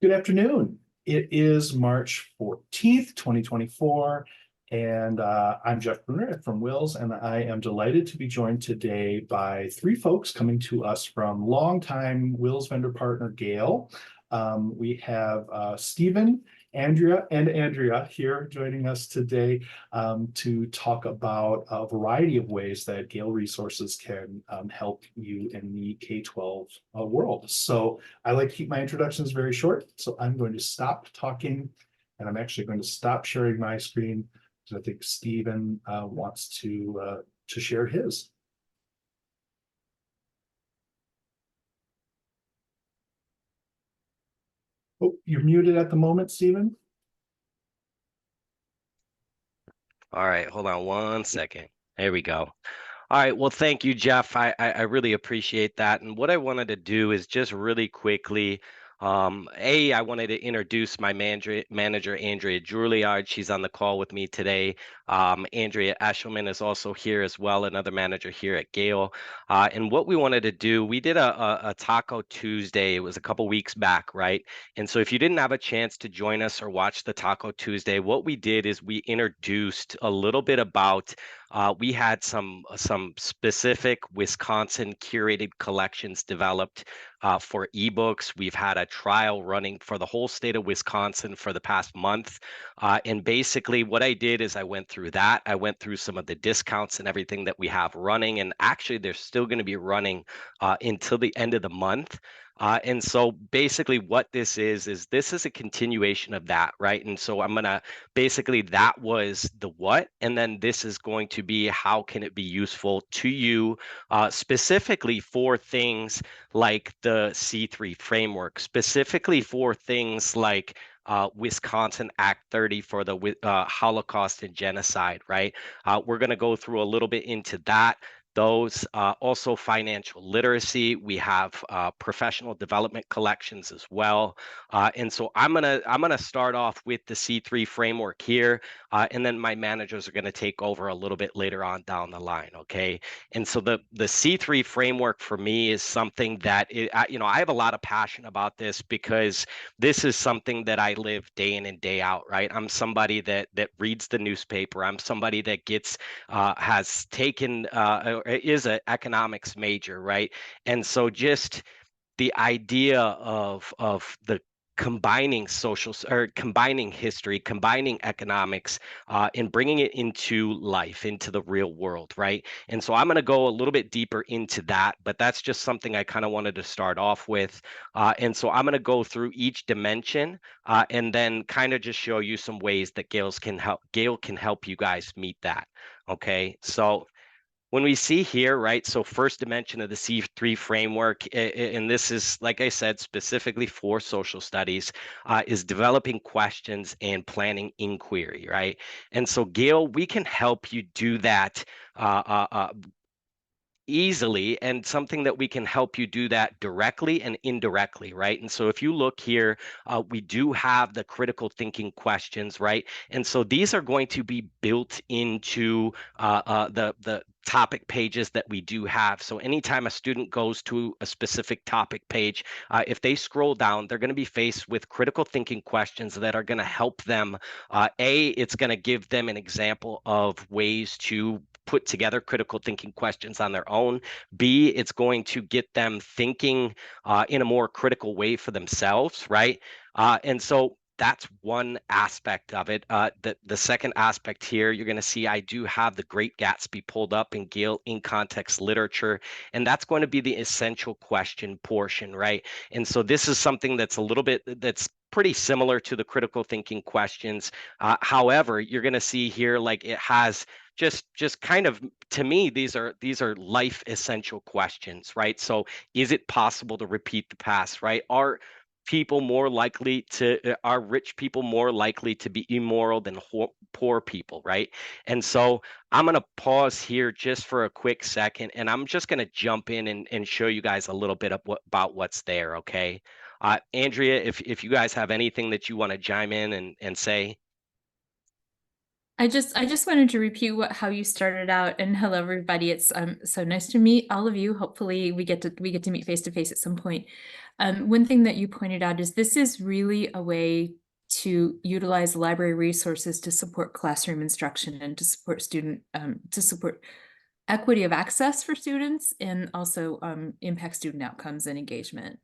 Good afternoon. It is March 14th, 2024, and I'm Jeff Bruner from WiLS, and I am delighted to be joined today by three folks coming to us from longtime WiLS vendor partner Gale. We have Stephen, Andrea here joining us today to talk about a variety of ways that Gale resources can help you in the K12 world. So I like to keep my introductions very short, so I'm going to stop talking and I'm actually going to stop sharing my screen because I think Stephen wants to share his. Oh, you're muted at the moment, Stephen. All right, hold on one second. There we go. All right, well, thank you, Jeff. I really appreciate that. And what I wanted to do is just really quickly, I wanted to introduce my manager, Andrea Juilliard. She's on the call with me today. Andrea Eshelman is also here as well, another manager here at Gale. And what we wanted to do, we did a Taco Tuesday. It was a couple weeks back, right? And so if you didn't have a chance to join us or watch the Taco Tuesday, what we did is we introduced a little bit about we had some specific Wisconsin curated collections developed for ebooks. We've had a trial running for the whole state of Wisconsin for the past month. And basically what I did is I went through that. I went through some of the discounts and everything that we have running. And actually, they're still going to be running until the end of the month. And so basically what this is this is a continuation of that, right? And so I'm going to basically that was the what, and then this is going to be how can it be useful to you specifically for things like the C3 framework, specifically for things like Wisconsin Act 30 for the Holocaust and genocide, right? We're going to go through a little bit into that. Those also financial literacy. We have professional development collections as well, and so I'm gonna start off with the C3 framework here, and then my managers are gonna take over a little bit later on down the line. Okay, and so the C3 framework for me is something that I have a lot of passion about this because this is something that I live day in and day out. Right, I'm somebody that reads the newspaper. I'm somebody that has taken is an economics major, right? And so just the idea of the combining combining history, combining economics, and bringing it into life, into the real world, right? And so I'm going to go a little bit deeper into that, but that's just something I kind of wanted to start off with. And so I'm going to go through each dimension and then kind of just show you some ways that Gale can help you guys meet that. Okay, so when we see here, right, so first dimension of the C3 framework, and this is, like I said, specifically for social studies, is developing questions and planning inquiry, right? And so, Gale, we can help you do that easily, and something that we can help you do that directly and indirectly, right? And so if you look here, we do have the critical thinking questions, right? And so these are going to be built into the topic pages that we do have. So anytime a student goes to a specific topic page, if they scroll down, they're going to be faced with critical thinking questions that are going to help them. It's going to give them an example of ways to put together critical thinking questions on their own. B, it's going to get them thinking in a more critical way for themselves, right? And so that's one aspect of it. The second aspect here, you're going to see I do have the Great Gatsby pulled up in Gale in context literature, and that's going to be the essential question portion, right? And so this is something that's that's pretty similar to the critical thinking questions. However, you're going to see here like it has just kind of, to me, these are life essential questions, right? So is it possible to repeat the past, right? Are rich people more likely to be immoral than poor people, right? And so I'm going to pause here just for a quick second, and I'm just going to jump in and show you guys a little bit of about what's there. Okay, Andrea, if you guys have anything that you want to chime in and say. I just wanted to repeat how you started out, and hello everybody. It's so nice to meet all of you. Hopefully we get to meet face to face at some point. One thing that you pointed out is this is really a way to utilize library resources to support classroom instruction and to support equity of access for students, and also impact student outcomes and engagement.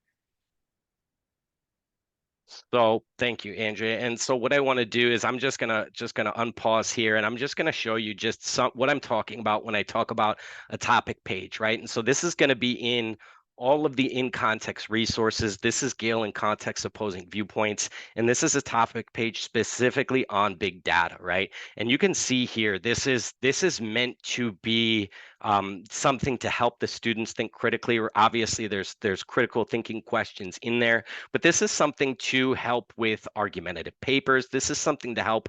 So thank you, Andrea. And so what I want to do is I'm just gonna unpause here, and I'm just gonna show you just what I'm talking about when I talk about a topic page, right? And so this is going to be in all of the in context resources. This is Gale in context opposing viewpoints, and this is a topic page specifically on big data, right? And you can see here, this is meant to be something to help the students think critically. Or obviously, there's critical thinking questions in there, but this is something to help with argumentative papers. This is something to help.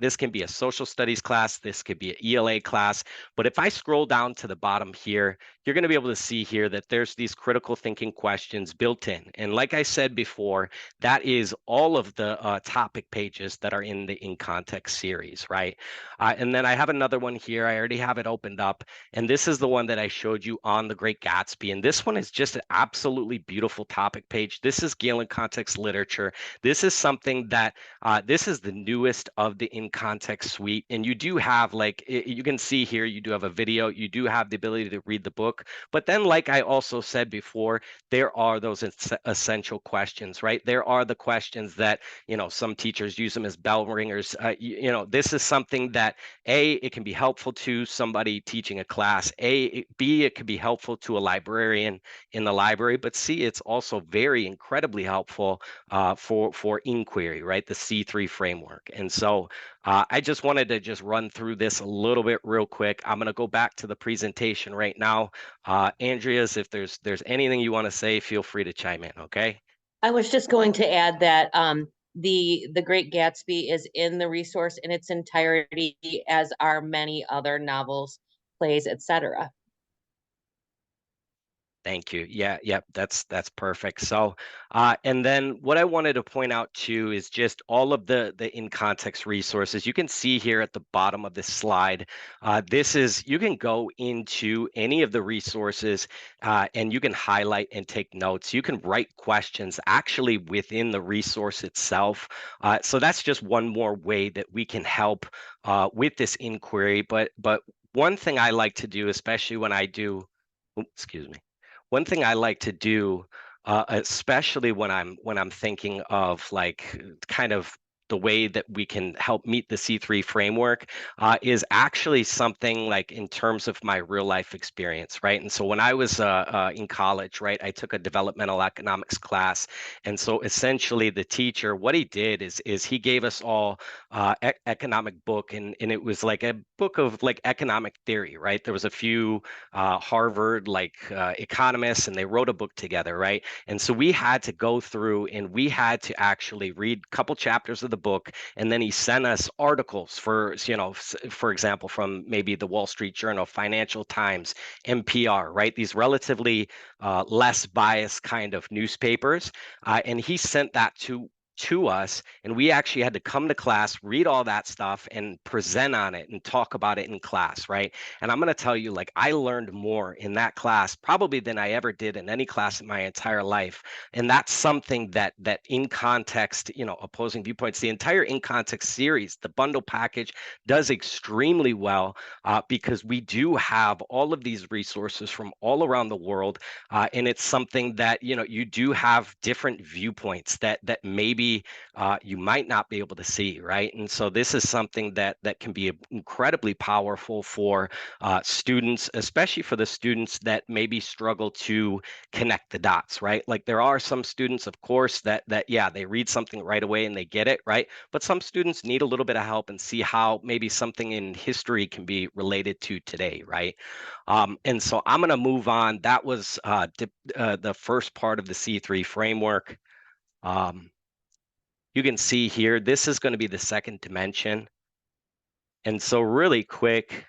This can be a social studies class. This could be an ELA class. But if I scroll down to the bottom here, you're going to be able to see here that there's these critical thinking questions built in. And like I said before, that is all of the topic pages that are in the In Context series, right? And then I have another one here. I already have it opened up. And this is the one that I showed you on The Great Gatsby. And this one is just an absolutely beautiful topic page. This is Gale in Context literature. This is something that, this is the newest of the In Context suite. And you do have, like, you can see here, you do have a video. You do have the ability to read the book. But then, like I also said before, there are those essential questions, right? There are the questions that, some teachers use them as bell ringers. This is something that, A, it can be helpful to somebody teaching a class. B, it could be helpful to a librarian in the library. But C, it's also very incredibly helpful for inquiry, right? The C3 framework. And so I just wanted to just run through this a little bit real quick. I'm going to go back to the presentation right now. Andreas, if there's anything you want to say, feel free to chime in, okay? I was just going to add that the Great Gatsby is in the resource in its entirety, as are many other novels, plays, etc. Thank you. Yeah, yep, that's perfect. So, and then what I wanted to point out too is just all of the in context resources. You can see here at the bottom of this slide. You can go into any of the resources and you can highlight and take notes. You can write questions actually within the resource itself. So that's just one more way that we can help with this inquiry. But one thing I like to do, especially when I do, excuse me. One thing I like to do, especially when I'm thinking of like kind of the way that we can help meet the C3 framework, is actually something like in terms of my real life experience, right? And so when I was in college, right, I took a developmental economics class, and so essentially the teacher, what he did is he gave us all economic book, and it was like a book of like economic theory, right? There was a few Harvard economists, and they wrote a book together, right? And so we had to go through and we had to actually read a couple chapters of the book, and then he sent us articles for example, from maybe the Wall Street Journal, Financial Times, NPR, right? These relatively less biased kind of newspapers, and he sent that to us, and we actually had to come to class, read all that stuff, and present on it and talk about it in class, right? And I'm going to tell you, like, I learned more in that class probably than I ever did in any class in my entire life. And that's something that in context, opposing viewpoints, the entire in context series, the bundle package does extremely well, because we do have all of these resources from all around the world, and it's something that you do have different viewpoints that maybe you might not be able to see, right? And so this is something that can be incredibly powerful for students, especially for the students that maybe struggle to connect the dots, right? Like there are some students, of course, that yeah, they read something right away and they get it, right? But some students need a little bit of help and see how maybe something in history can be related to today, right? And so I'm going to move on. That was the first part of the C3 framework. You can see here, this is going to be the second dimension. And so really quick,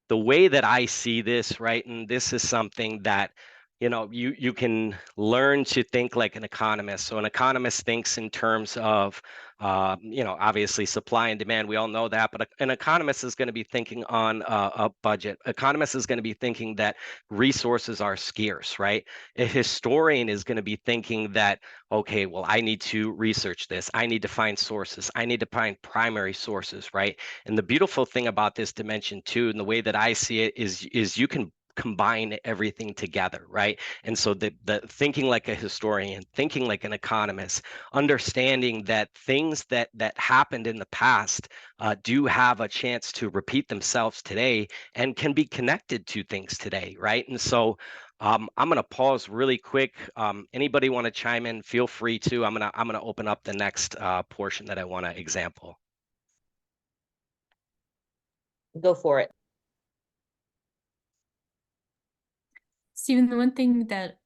the way that I see this, right, and this is something that you can learn to think like an economist. So an economist thinks in terms of, obviously supply and demand. We all know that, but an economist is going to be thinking on a budget. Economist is going to be thinking that resources are scarce, right? A historian is going to be thinking that, okay, well, I need to research this. I need to find sources. I need to find primary sources, right? And the beautiful thing about this dimension too, and the way that I see it is you can combine everything together, right? And so the thinking like a historian, thinking like an economist, understanding that things that happened in the past do have a chance to repeat themselves today and can be connected to things today, right? And so I'm going to pause really quick. Anybody want to chime in? Feel free to. I'm gonna open up the next portion that I want to example. Go for it. Stephen, the one thing that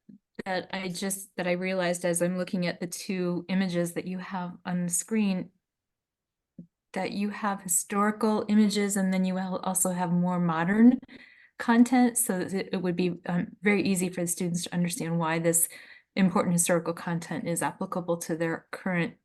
I realized as I'm looking at the two images that you have on the screen, that you have historical images and then you also have more modern content, so that it would be very easy for the students to understand why this important historical content is applicable to their current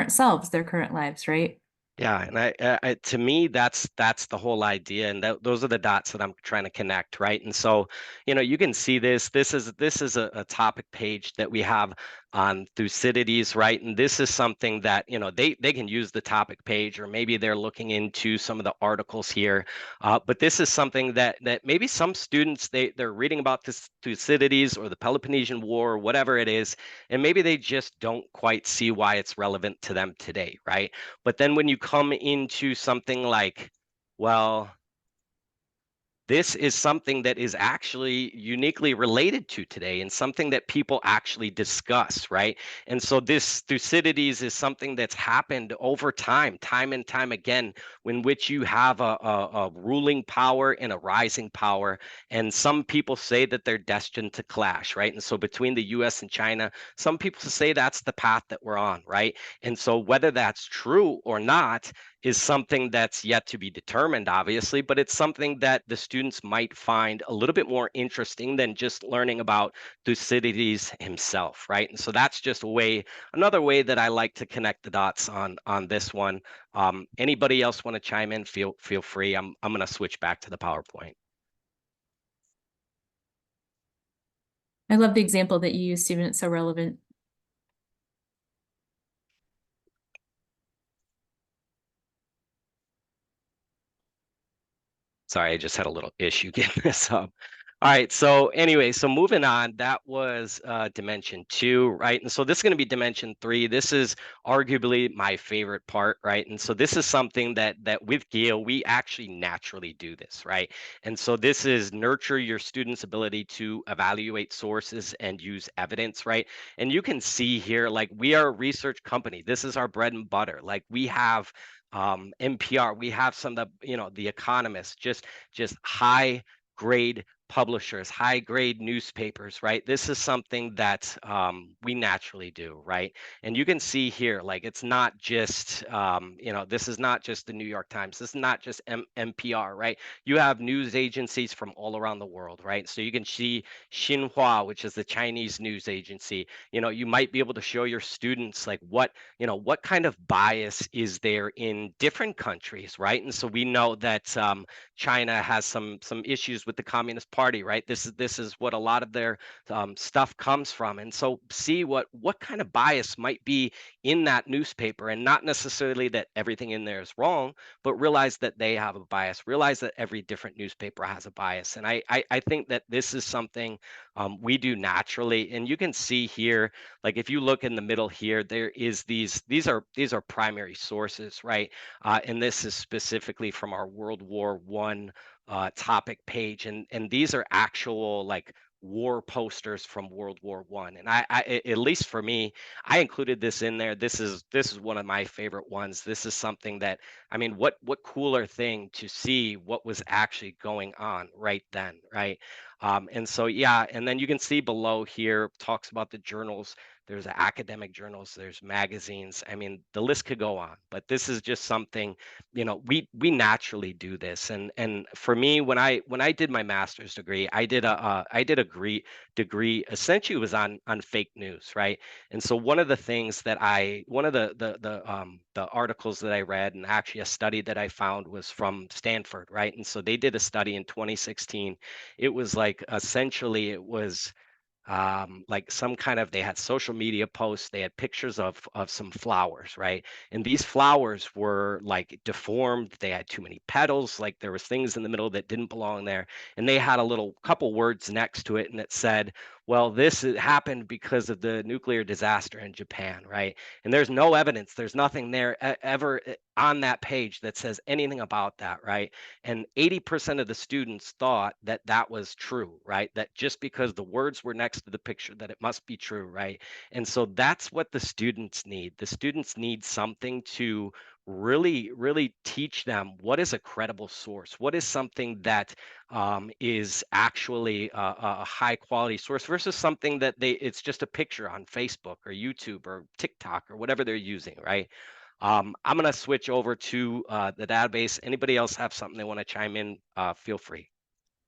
selves, their current lives, right? Yeah, and to me, that's the whole idea, and those are the dots that I'm trying to connect, right? And so, you can see this. This is a topic page that we have on Thucydides, right? And this is something that they can use the topic page, or maybe they're looking into some of the articles here. But this is something that maybe some students they're reading about this Thucydides or the Peloponnesian War or whatever it is, and maybe they just don't quite see why it's relevant to them today, right? But then when you come into something like, well, this is something that is actually uniquely related to today and something that people actually discuss, right? And so this Thucydides is something that's happened over time and time again, in which you have a ruling power and a rising power. And some people say that they're destined to clash, right? And so between the US and China, some people say that's the path that we're on, right? And so whether that's true or not is something that's yet to be determined, obviously, but it's something that the students might find a little bit more interesting than just learning about Thucydides himself, right? And so that's just another way that I like to connect the dots on this one. Anybody else want to chime in? Feel free. I'm going to switch back to the PowerPoint. I love the example that you used, Stephen. It's so relevant. Sorry, I just had a little issue getting this up. All right, so anyway, so moving on, that was dimension 2, right? And so this is going to be dimension 3. This is arguably my favorite part, right? And so this is something that with Gale, we actually naturally do this, right? And so this is nurture your students' ability to evaluate sources and use evidence, right? And you can see here, like, we are a research company. This is our bread and butter. Like, we have NPR, we have some of the Economist, just high grade publishers, high grade newspapers, right? This is something that we naturally do, right? And you can see here, like, it's not just this is not just the New York Times, this is not just NPR, right? You have news agencies from all around the world, right? So you can see Xinhua, which is the Chinese news agency. You might be able to show your students, like, what kind of bias is there in different countries, right? And so we know that China has some issues with the Communist Party, right? This is what a lot of their stuff comes from, and so see what kind of bias might be in that newspaper, and not necessarily that everything in there is wrong, but realize that they have a bias. Realize that every different newspaper has a bias, and I think that this is something we do naturally. And you can see here, like, if you look in the middle here, there is these are primary sources, right? And this is specifically from our World War I topic page, and these are actual, like, war posters from World War I. And I at least for me, I included this in there. This is one of my favorite ones. This is something that, I mean, what cooler thing to see what was actually going on right then, right? And so, yeah, and then you can see below here talks about the journals there's academic journals, there's magazines. I mean, the list could go on, but this is just something, we naturally do this. And for me, when I did my master's degree, I did a degree essentially was on fake news, right? And so one of the things that one of the articles that I read, and actually a study that I found, was from Stanford, right? And so they did a study in 2016. It was like, essentially, it was like some kind of, they had social media posts, they had pictures of some flowers, right? And these flowers were like deformed, they had too many petals, like there was things in the middle that didn't belong there. And they had a little couple words next to it, and it said, well, this happened because of the nuclear disaster in Japan, right? And there's no evidence, there's nothing there ever on that page that says anything about that, right? And 80% of the students thought that that was true, right? That just because the words were next to the picture, that it must be true, right? And so that's what the students need. The students need something to really teach them what is a credible source, what is something that is actually a high quality source versus something that it's just a picture on Facebook or YouTube or TikTok or whatever they're using, right? I'm going to switch over to the database. Anybody else have something they want to chime in? Feel free.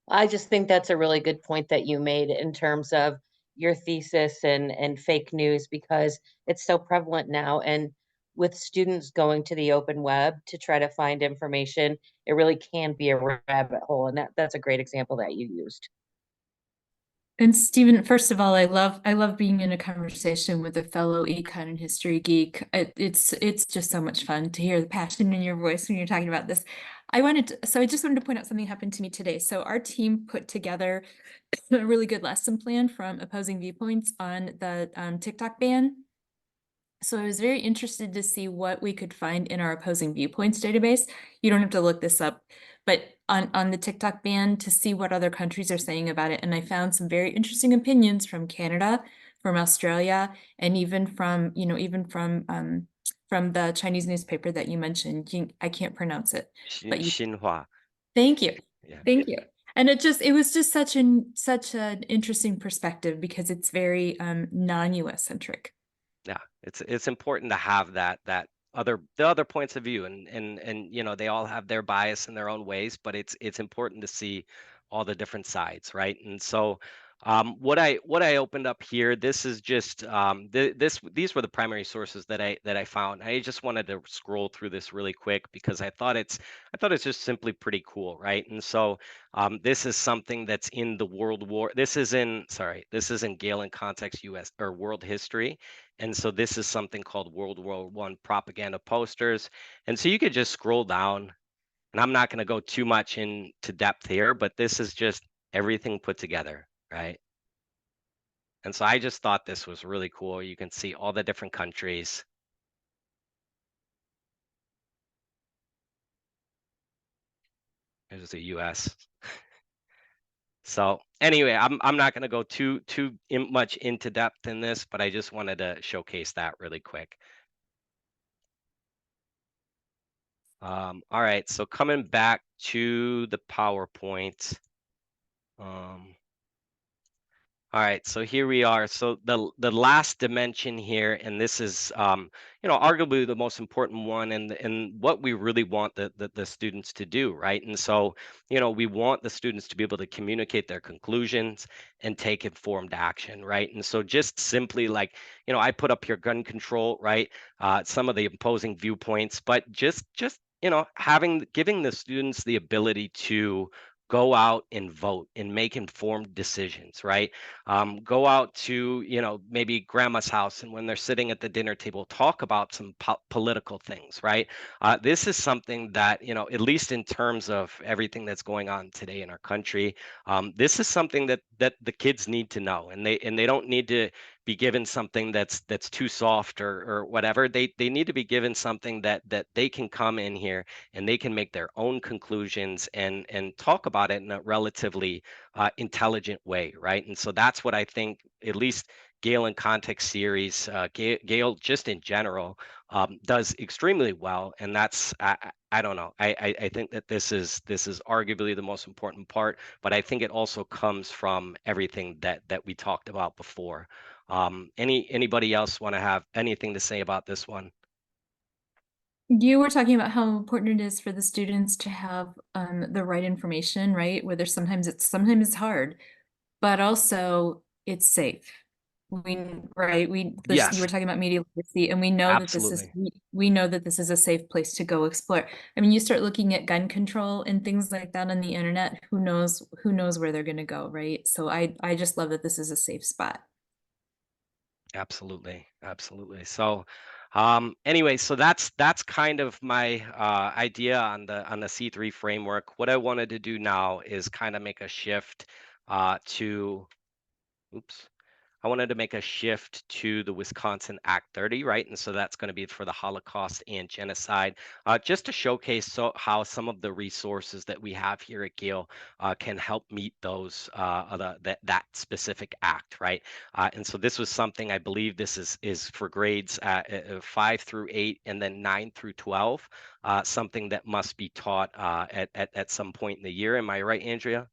I just think that's a really good point that you made in terms of your thesis and fake news, because it's so prevalent now. And with students going to the open web to try to find information, it really can be a rabbit hole. And that's a great example that you used. And Stephen, first of all, I love being in a conversation with a fellow econ and history geek. It's just so much fun to hear the passion in your voice when you're talking about this. I just wanted to point out something happened to me today. So our team put together a really good lesson plan from opposing viewpoints on the TikTok ban. So I was very interested to see what we could find in our opposing viewpoints database. You don't have to look this up, but on the TikTok ban, to see what other countries are saying about it. And I found some very interesting opinions from Canada, from Australia, and even from the Chinese newspaper that you mentioned. I can't pronounce it, but Xinhua. thank you. Yeah. Thank you. And it was just such an interesting perspective, because it's very non-US centric. Yeah, it's important to have the other points of view, and they all have their bias in their own ways, but it's important to see all the different sides, right? And so what I opened up here, this is just these were the primary sources that I found. I just wanted to scroll through this really quick because I thought it's just simply pretty cool, right? And so this is something that's in the World War. This is in Gale in Context US or World History. And so this is something called World War I propaganda posters. And so you could just scroll down, and I'm not going to go too much into depth here, but this is just everything put together, right? And so I just thought this was really cool. You can see all the different countries. There's the US. So anyway, I'm not going to go too much into depth in this, but I just wanted to showcase that really quick. All right, so coming back to the PowerPoint. All right, so here we are. So the last dimension here, and this is arguably the most important one, and what we really want the students to do, right? And so we want the students to be able to communicate their conclusions and take informed action, right? And so just simply like I put up here gun control, right? Some of the opposing viewpoints, but just giving the students the ability to go out and vote and make informed decisions, right? Go out to maybe grandma's house, and when they're sitting at the dinner table, talk about some political things, right? This is something that at least in terms of everything that's going on today in our country, this is something that the kids need to know, and they don't need to be given something that's too soft or whatever. They need to be given something that they can come in here and they can make their own conclusions and talk about it in a relatively intelligent way, right? And so that's what I think, at least Gale in Context series, Gale just in general, does extremely well. And that's I don't know. I think that this is arguably the most important part, but I think it also comes from everything that we talked about before. Anybody else want to have anything to say about this one? You were talking about how important it is for the students to have the right information, right? Whether sometimes it's hard, but also it's safe. Right, you were Yes, talking about media literacy, and we know that absolutely. we know that this is a safe place to go explore. I mean, you start looking at gun control and things like that on the internet, who knows where they're gonna go, right? So I just love that this is a safe spot. Absolutely, absolutely. So, anyway, so that's kind of my idea on the C3 framework. What I wanted to do now is kind of make a shift to, oops. I wanted to make a shift to the Wisconsin Act 30, right? And so that's going to be for the Holocaust and genocide, just to showcase how some of the resources that we have here at Gale can help meet those that specific act, right? And so this was something I believe this is for grades 5 through 8 and then 9 through 12, something that must be taught at some point in the year. Am I right, Andrea?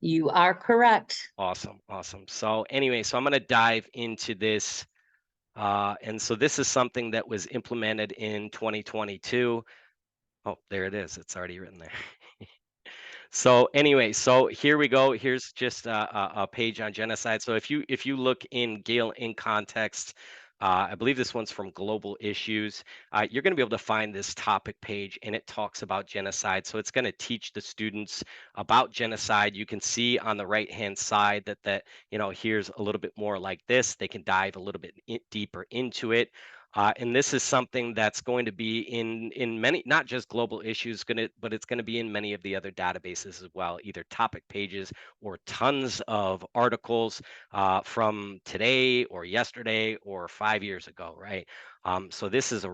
You are correct. Awesome, awesome. So anyway, so I'm going to dive into this. And so this is something that was implemented in 2022. Oh, there it is. It's already written there. So anyway, so here we go. Here's just a page on genocide. So if you look in Gale in context, I believe this one's from Global Issues. You're going to be able to find this topic page, and it talks about genocide. So it's going to teach the students about genocide. You can see on the right-hand side that here's a little bit more like this. They can dive a little bit deeper into it. And this is something that's going to be in many, not just Global Issues, but it's going to be in many of the other databases as well, either topic pages or tons of articles from today or yesterday or 5 years ago, right? So this is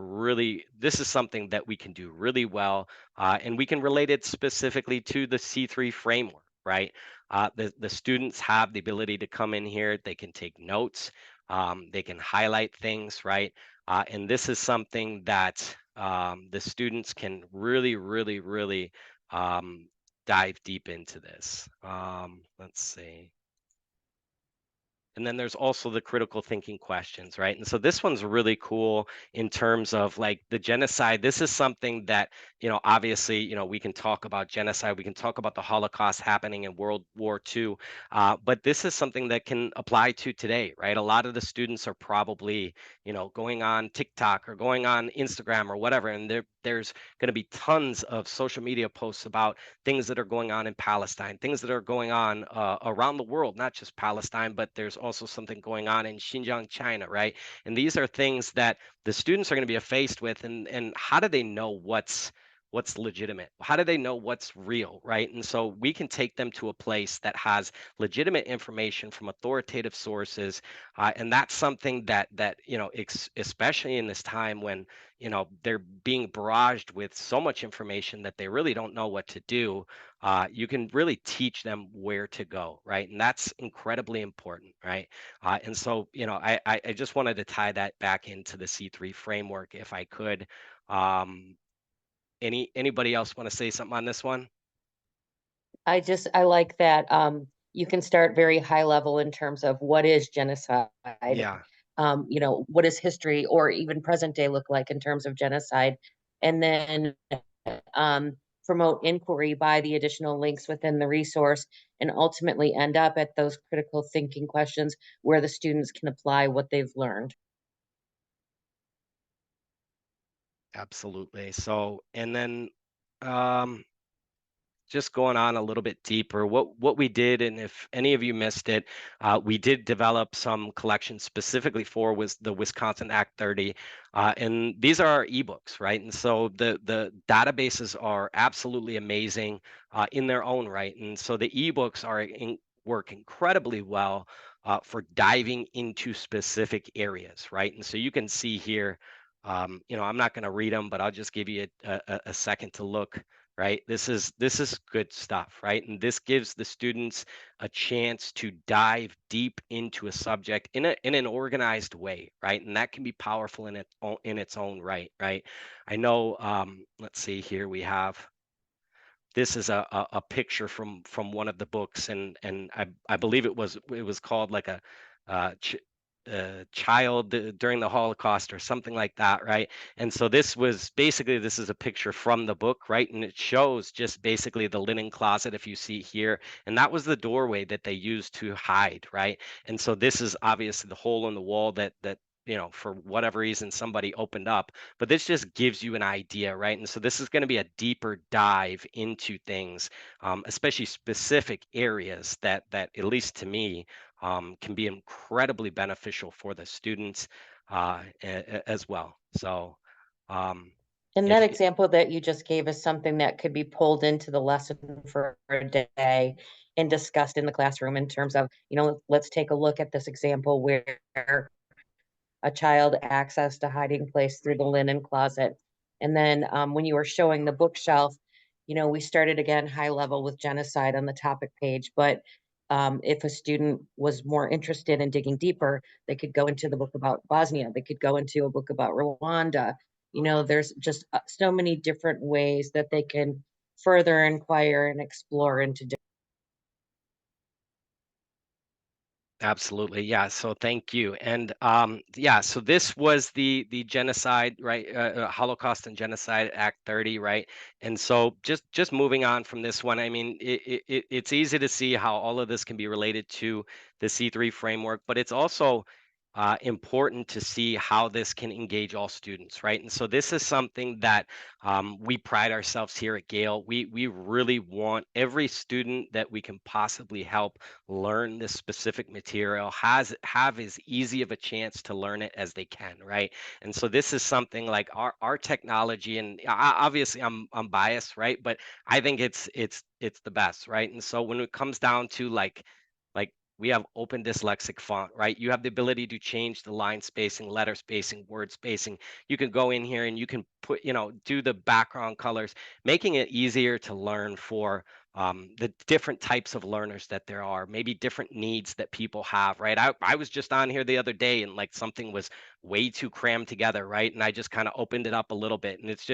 something that we can do really well, and we can relate it specifically to the C3 framework, right? The students have the ability to come in here, they can take notes, they can highlight things, right? And this is something that the students can really, really, really dive deep into this. Let's see. And then there's also the critical thinking questions, right? And so this one's really cool in terms of like the genocide. This is something that, obviously, we can talk about genocide, we can talk about the Holocaust happening in World War II, but this is something that can apply to today, right? A lot of the students are probably, going on TikTok or going on Instagram or whatever, and there's going to be tons of social media posts about things that are going on in Palestine, things that are going on around the world, not just Palestine, but there's also something going on in Xinjiang, China, right? And these are things that the students are going to be faced with, and how do they know what's legitimate? How do they know what's real, right? And so we can take them to a place that has legitimate information from authoritative sources, and that's something that especially in this time when they're being barraged with so much information that they really don't know what to do. You can really teach them where to go, right? And that's incredibly important, right? And so, I just wanted to tie that back into the C3 framework if I could. Um, anybody else want to say something on this one? I like that you can start very high level in terms of what is genocide. Yeah, What does history or even present day look like in terms of genocide? And then um, promote inquiry by the additional links within the resource and ultimately end up at those critical thinking questions where the students can apply what they've learned. absolutely. So, and then um, just going on a little bit deeper, what we did, and if any of you missed it, we did develop some collections specifically for was the Wisconsin Act 30, and these are our ebooks, right? And so the databases are absolutely amazing in their own right, and so the ebooks work incredibly well for diving into specific areas, right? And so you can see here, I'm not going to read them, but I'll just give you a second to look. Right, this is good stuff, right? And this gives the students a chance to dive deep into a subject in an organized way, right? And that can be powerful in its own right, right? I know. Let's see here. We have this is a picture from one of the books, and I believe it was called like child during the Holocaust or something like that, right? And so this is a picture from the book, right? And it shows just basically the linen closet, if you see here, and that was the doorway that they used to hide, right? And so this is obviously the hole in the wall that for whatever reason somebody opened up, but this just gives you an idea, right? And so this is going to be a deeper dive into things, especially specific areas that at least to me can be incredibly beneficial for the students as well. So And if that example that you just gave is something that could be pulled into the lesson for a day and discussed in the classroom in terms of, let's take a look at this example where a child accessed a hiding place through the linen closet. And then when you were showing the bookshelf, we started again high level with genocide on the topic page. But if a student was more interested in digging deeper, they could go into the book about Bosnia. They could go into a book about Rwanda. There's just so many different ways that they can further inquire and explore into. Absolutely. Yeah. So thank you. And yeah, so this was the genocide, right? Holocaust and Genocide Act 30, right? And so just moving on from this one, I mean, it's easy to see how all of this can be related to the C3 framework, but it's also important to see how this can engage all students, right? And so this is something that we pride ourselves here at Gale. We really want every student that we can possibly help learn this specific material, have as easy of a chance to learn it as they can, right? And so this is something like our technology, and obviously I'm biased, right? But I think it's the best, right? And so when it comes down to like we have open dyslexic font, right? You have the ability to change the line spacing, letter spacing, word spacing. You can go in here and you can put, do the background colors, making it easier to learn for the different types of learners that there are, maybe different needs that people have, right? I was just on here the other day and like something was way too crammed together, right? And I just kind of opened it up a little bit, and it's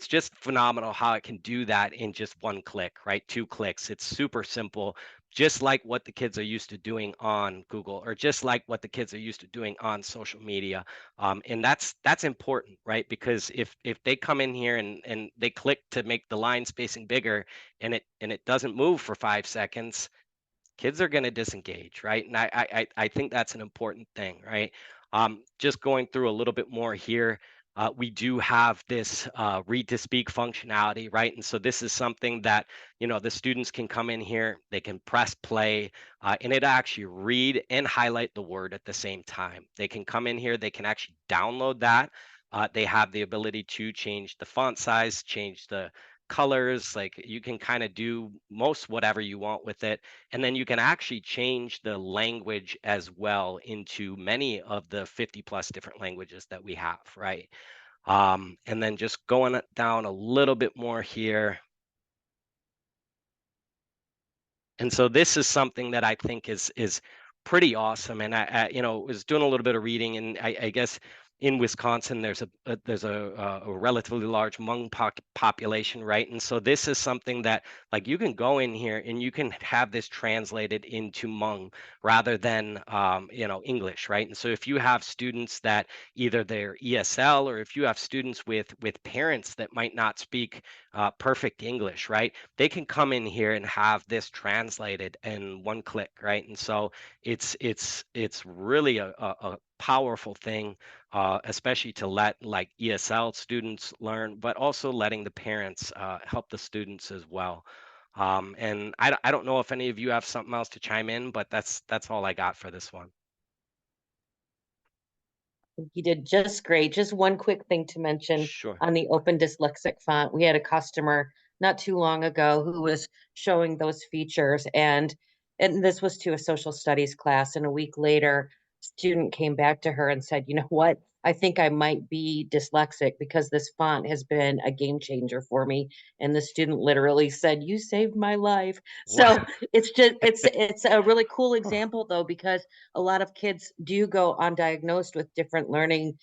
just phenomenal how it can do that in just one click, right? 2 clicks. It's super simple, just like what the kids are used to doing on Google, or just like what the kids are used to doing on social media. And that's important, right? Because if they come in here and they click to make the line spacing bigger and it doesn't move for 5 seconds, kids are going to disengage, right? And I think that's an important thing, right? Just going through a little bit more here. We do have this read to speak functionality, right? And so this is something that the students can come in here, they can press play, and it actually read and highlight the word at the same time. They can come in here, they can actually download that. They have the ability to change the font size, change the colors, like you can kind of do most whatever you want with it. And then you can actually change the language as well into many of the 50 plus different languages that we have, right? And then just going down a little bit more here. And so this is something that I think is pretty awesome. And I was doing a little bit of reading, and I guess in Wisconsin there's a relatively large Hmong population, right? And so this is something that like you can go in here and you can have this translated into Hmong rather than English, right? And so if you have students that either they're ESL, or if you have students with parents that might not speak perfect English, right? They can come in here and have this translated in one click, right? And so it's really a powerful thing, especially to let like ESL students learn, but also letting the parents help the students as well. And I don't know if any of you have something else to chime in, but that's all I got for this one. You did just great. Just one quick thing to mention Sure. on the open dyslexic font. We had a customer not too long ago who was showing those features, and this was to a social studies class, and a week later, student came back to her and said, "You know what? I think I might be dyslexic because this font has been a game changer for me." And the student literally said, "You saved my life." So it's a really cool example though, because a lot of kids do go undiagnosed with different learning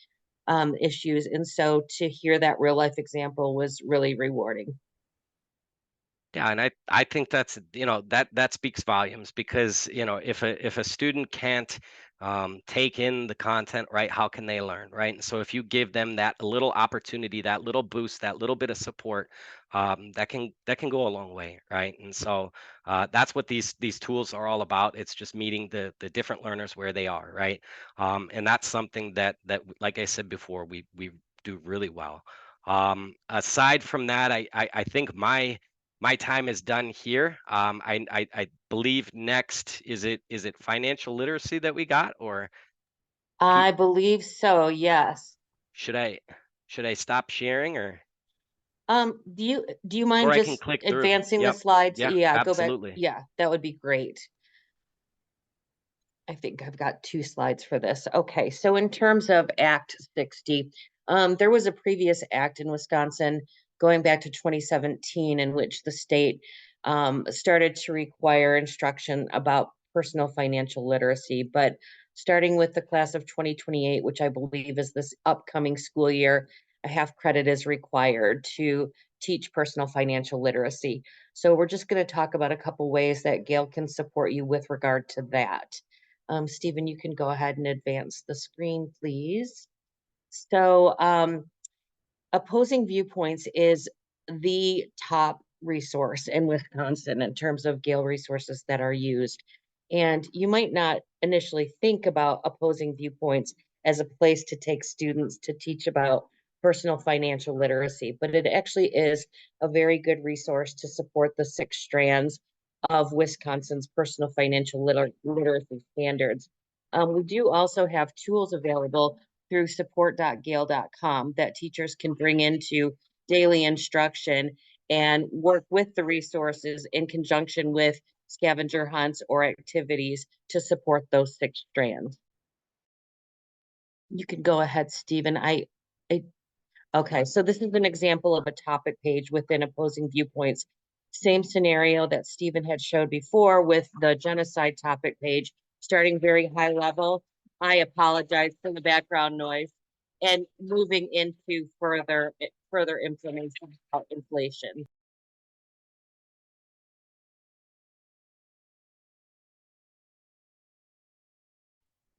issues. And so to hear that real life example was really rewarding. Yeah, and I think that's, that speaks volumes, because, if a student can't take in the content, right, how can they learn, right? And so if you give them that little opportunity, that little boost, that little bit of support, that can go a long way, right? And so that's what these tools are all about. It's just meeting the different learners where they are, right? And that's something that, like I said before, we do really well. Aside from that, I think my time is done here. I believe next, is it financial literacy that we got, or I believe so, yes. should I stop sharing, Do you mind or I can just click through? advancing the Yep. slides? Yeah, Yeah, go back. absolutely. Yeah, that would be great. I think I've got 2 slides for this. Okay, so in terms of Act 60, there was a previous act in Wisconsin going back to 2017 in which the state started to require instruction about personal financial literacy. But starting with the class of 2028, which I believe is this upcoming school year, a half credit is required to teach personal financial literacy. So we're just going to talk about a couple ways that Gale can support you with regard to that. Stephen, you can go ahead and advance the screen, please. So Opposing Viewpoints is the top resource in Wisconsin in terms of Gale resources that are used. And you might not initially think about Opposing Viewpoints as a place to take students to teach about personal financial literacy, but it actually is a very good resource to support the 6 strands of Wisconsin's personal financial literacy standards. We do also have tools available through support.gale.com that teachers can bring into daily instruction and work with the resources in conjunction with scavenger hunts or activities to support those 6 strands. You can go ahead, Stephen. Okay, so this is an example of a topic page within Opposing Viewpoints. Same scenario that Stephen had showed before with the genocide topic page, starting very high level. I apologize for the background noise, and moving into further information about inflation.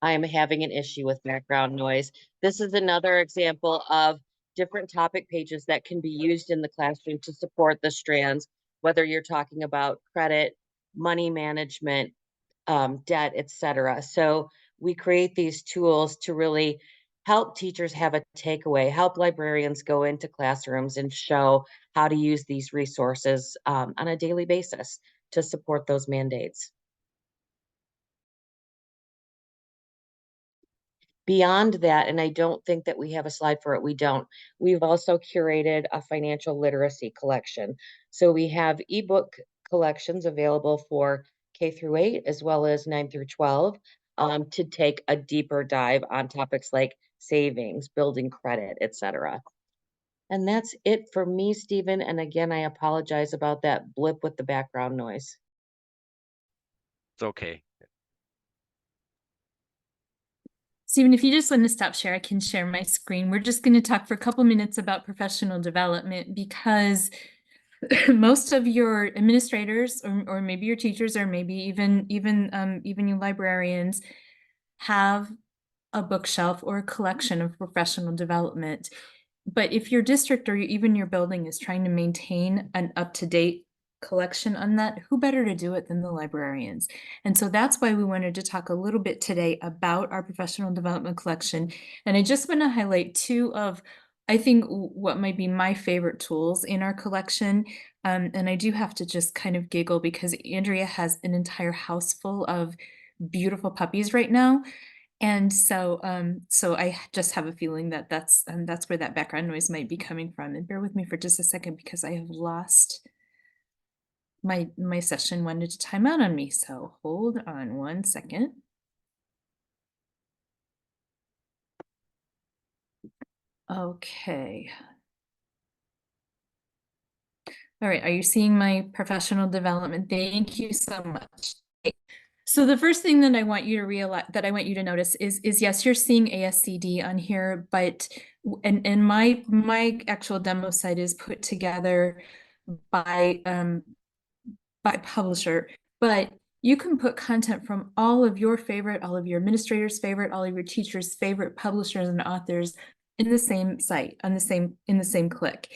I am having an issue with background noise. This is another example of different topic pages that can be used in the classroom to support the strands, whether you're talking about credit, money management, debt, etc. So we create these tools to really help teachers have a takeaway, help librarians go into classrooms and show how to use these resources on a daily basis to support those mandates. Beyond that, and I don't think that we have a slide for it, we've also curated a financial literacy collection. So we have ebook collections available for K-8 as well as 9-12 to take a deeper dive on topics like savings, building credit, etc. And that's it for me, Stephen. And again, I apologize about that blip with the background noise. It's okay. Stephen, if you just want to stop share, I can share my screen. We're just going to talk for a couple minutes about professional development, because most of your administrators or maybe your teachers or maybe even you librarians have a bookshelf or a collection of professional development. But if your district or even your building is trying to maintain an up-to-date collection on that, who better to do it than the librarians? And so that's why we wanted to talk a little bit today about our professional development collection. And I just want to highlight 2 of, I think, what might be my favorite tools in our collection. And I do have to just kind of giggle because Andrea has an entire house full of beautiful puppies right now. And so I just have a feeling that that's where that background noise might be coming from. And bear with me for just a second because I have lost my session wanted to time out on me. So hold on one second. Okay. All right, are you seeing my professional development? Thank you so much. So the first thing that I want you to realize, that I want you to notice is yes, you're seeing ASCD on here, but my actual demo site is put together by by publisher, but you can put content from all of your administrators' favorite, all of your teachers' favorite publishers and authors in the same site, in the same click.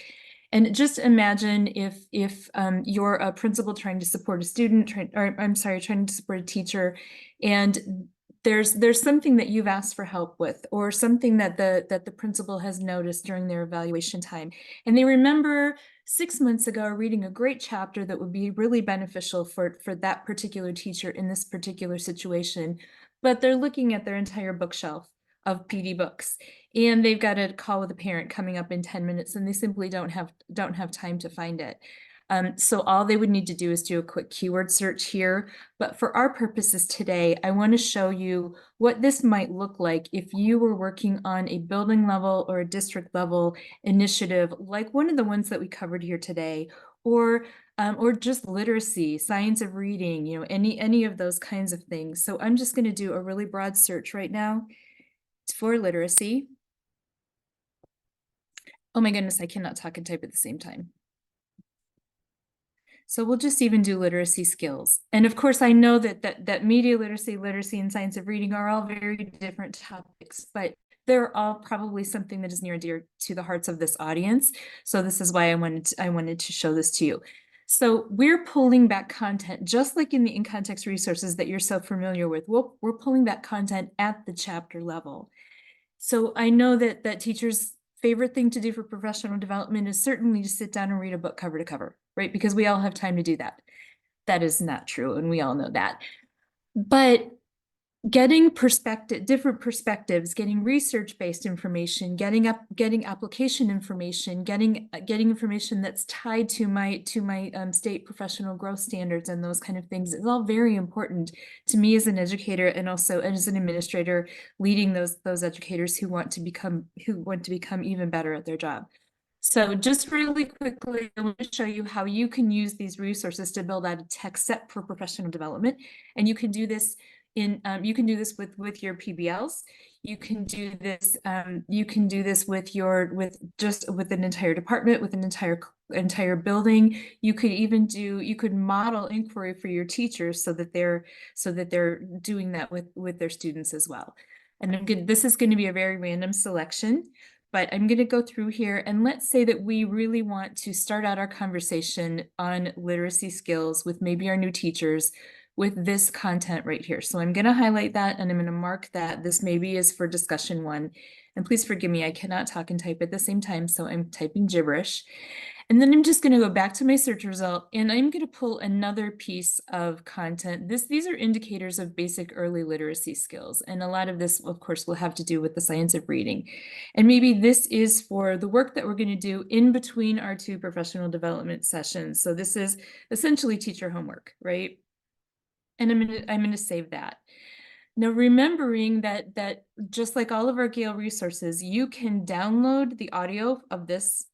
And just imagine if you're a principal trying to support a student, trying to support a teacher, and there's something that you've asked for help with, or something that the principal has noticed during their evaluation time, and they remember 6 months ago reading a great chapter that would be really beneficial for that particular teacher in this particular situation, but they're looking at their entire bookshelf of PD books, and they've got a call with a parent coming up in 10 minutes, and they simply don't have time to find it. So all they would need to do is do a quick keyword search here. But for our purposes today, I want to show you what this might look like if you were working on a building level or a district level initiative, like one of the ones that we covered here today, or just literacy, science of reading, you know, any of those kinds of things. So I'm just going to do a really broad search right now for literacy. Oh my goodness, I cannot talk and type at the same time. So we'll just even do literacy skills. And of course, I know that media literacy, and science of reading are all very different topics, but they're all probably something that is near and dear to the hearts of this audience. So this is why I wanted to show this to you. So we're pulling back content, just like in the in-context resources that you're so familiar with. We're pulling back content at the chapter level. So I know that teachers' favorite thing to do for professional development is certainly to sit down and read a book cover to cover, right? Because we all have time to do that. That is not true, and we all know that. But getting different perspectives, getting research-based information, getting application information, getting information that's tied to my state professional growth standards and those kind of things is all very important to me as an educator, and also as an administrator leading those educators who want to become even better at their job. So just really quickly, I want to show you how you can use these resources to build out a tech set for professional development, and you can do this with your PBLs. You can do this. You can do this with an entire department, with an entire building. You could model inquiry for your teachers so that they're doing that with their students as well. And this is going to be a very random selection, but I'm going to go through here, and let's say that we really want to start out our conversation on literacy skills with maybe our new teachers with this content right here. So I'm going to highlight that, and I'm going to mark that this maybe is for discussion 1. And please forgive me, I cannot talk and type at the same time, so I'm typing gibberish. And then I'm just going to go back to my search result, and I'm going to pull another piece of content. These are indicators of basic early literacy skills. And a lot of this, of course, will have to do with the science of reading. And maybe this is for the work that we're going to do in between our 2 professional development sessions. So this is essentially teacher homework, right? And I'm going to save that. Now, remembering that just like all of our Gale resources, you can download the audio of this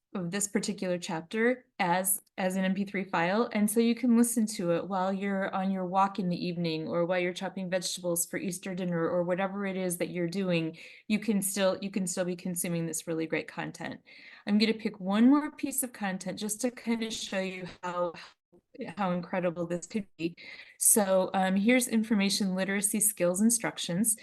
particular chapter as an MP3 file, and so you can listen to it while you're on your walk in the evening, or while you're chopping vegetables for Easter dinner, or whatever it is that you're doing. You can still be consuming this really great content. I'm going to pick one more piece of content just to kind of show you how incredible this could be. So here's information literacy skills instructions,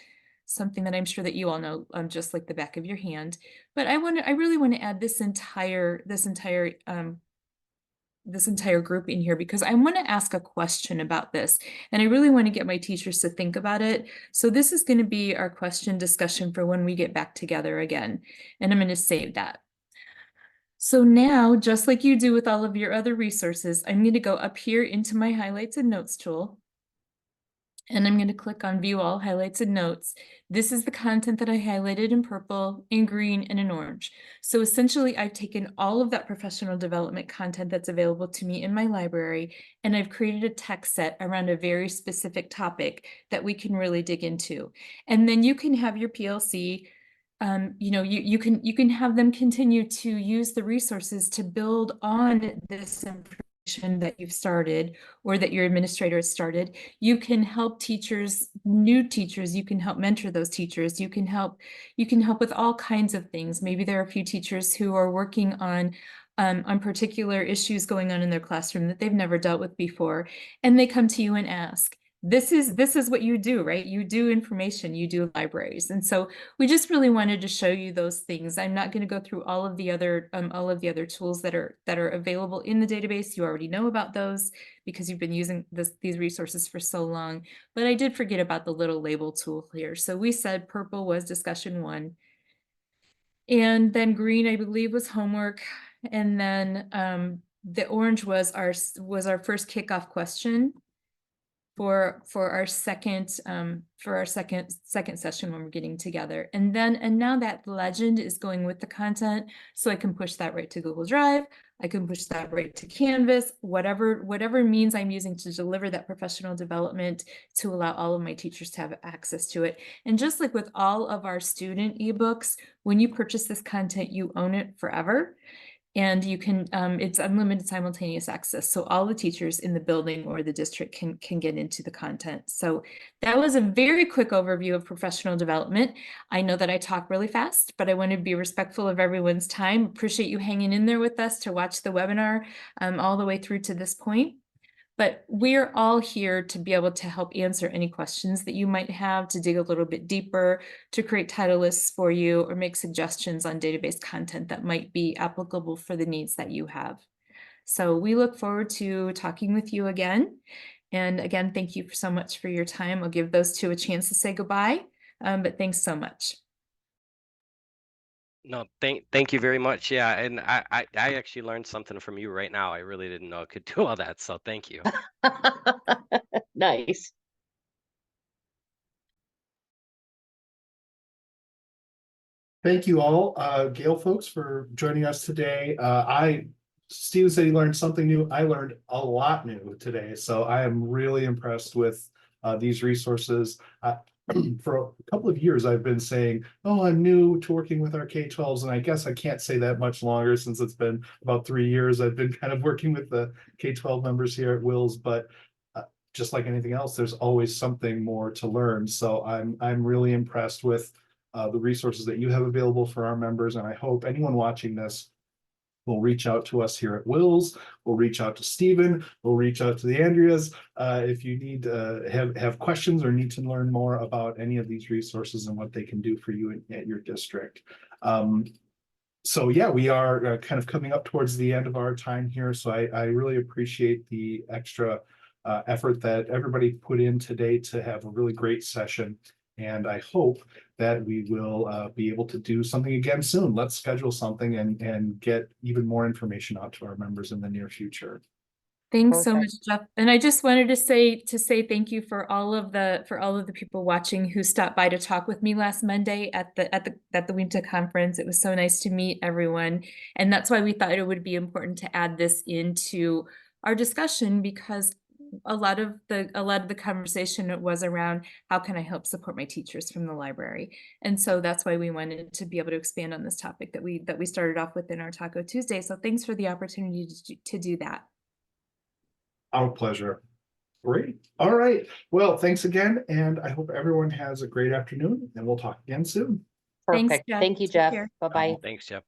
something that I'm sure that you all know just like the back of your hand. But I really want to add this entire group in here because I want to ask a question about this, and I really want to get my teachers to think about it. So this is going to be our question discussion for when we get back together again, and I'm going to save that. So now, just like you do with all of your other resources, I'm going to go up here into my highlights and notes tool. And I'm going to click on View All Highlights and Notes. This is the content that I highlighted in purple, in green, and in orange. So essentially, I've taken all of that professional development content that's available to me in my library, and I've created a text set around a very specific topic that we can really dig into. And then you can have your PLC, you can have them continue to use the resources to build on this information that you've started or that your administrator has started. You can help teachers, new teachers, you can help mentor those teachers, you can help with all kinds of things. Maybe there are a few teachers who are working on particular issues going on in their classroom that they've never dealt with before, and they come to you and ask. This is what you do, right? You do information, you do libraries. And so we just really wanted to show you those things. I'm not going to go through all of the other tools that are available in the database. You already know about those because you've been using these resources for so long. But I did forget about the little label tool here. So we said purple was discussion 1. And then green, I believe, was homework. And then the orange was our first kickoff question for our second session when we're getting together. And now that legend is going with the content, so I can push that right to Google Drive. I can push that right to Canvas, whatever means I'm using to deliver that professional development to allow all of my teachers to have access to it. And just like with all of our student ebooks, when you purchase this content, you own it forever. And you can, it's unlimited simultaneous access. So all the teachers in the building or the district can get into the content. So that was a very quick overview of professional development. I know that I talk really fast, but I want to be respectful of everyone's time. Appreciate you hanging in there with us to watch the webinar all the way through to this point. But we're all here to be able to help answer any questions that you might have, to dig a little bit deeper, to create title lists for you, or make suggestions on database content that might be applicable for the needs that you have. So we look forward to talking with you again. And again, thank you so much for your time. I'll give those two a chance to say goodbye, but thanks so much. No, thank you very much. Yeah, and I actually learned something from you right now. I really didn't know I could do all that, so thank you. Nice. Thank you all, Gale folks, for joining us today. Steven said he learned something new. I learned a lot new today, so I am really impressed with these resources. For a couple of years, I've been saying, oh, I'm new to working with our K12s, and I guess I can't say that much longer since it's been about 3 years. I've been kind of working with the K12 members here at WiLS, but just like anything else, there's always something more to learn. So I'm really impressed with the resources that you have available for our members, and I hope anyone watching this will reach out to us here at WiLS. We'll reach out to Stephen. We'll reach out to the Andreas if you need have questions or need to learn more about any of these resources and what they can do for you at your district. So yeah, we are kind of coming up towards the end of our time here. So I really appreciate the extra effort that everybody put in today to have a really great session. And I hope that we will be able to do something again soon. Let's schedule something and get even more information out to our members in the near future. Thanks so Perfect. much, Jeff. And I just wanted to say thank you for all of the people watching who stopped by to talk with me last Monday at the WIMTA conference. It was so nice to meet everyone, and that's why we thought it would be important to add this into our discussion, because a lot of the conversation was around how can I help support my teachers from the library. And so that's why we wanted to be able to expand on this topic that we started off with in our Taco Tuesday. So thanks for the opportunity to do that. Our pleasure. Great. All right. Well, thanks again. And I hope everyone has a great afternoon, and we'll talk again soon. Thanks, Perfect. Jeff. Thank you, Take Jeff. care. Bye-bye. Thanks, Jeff.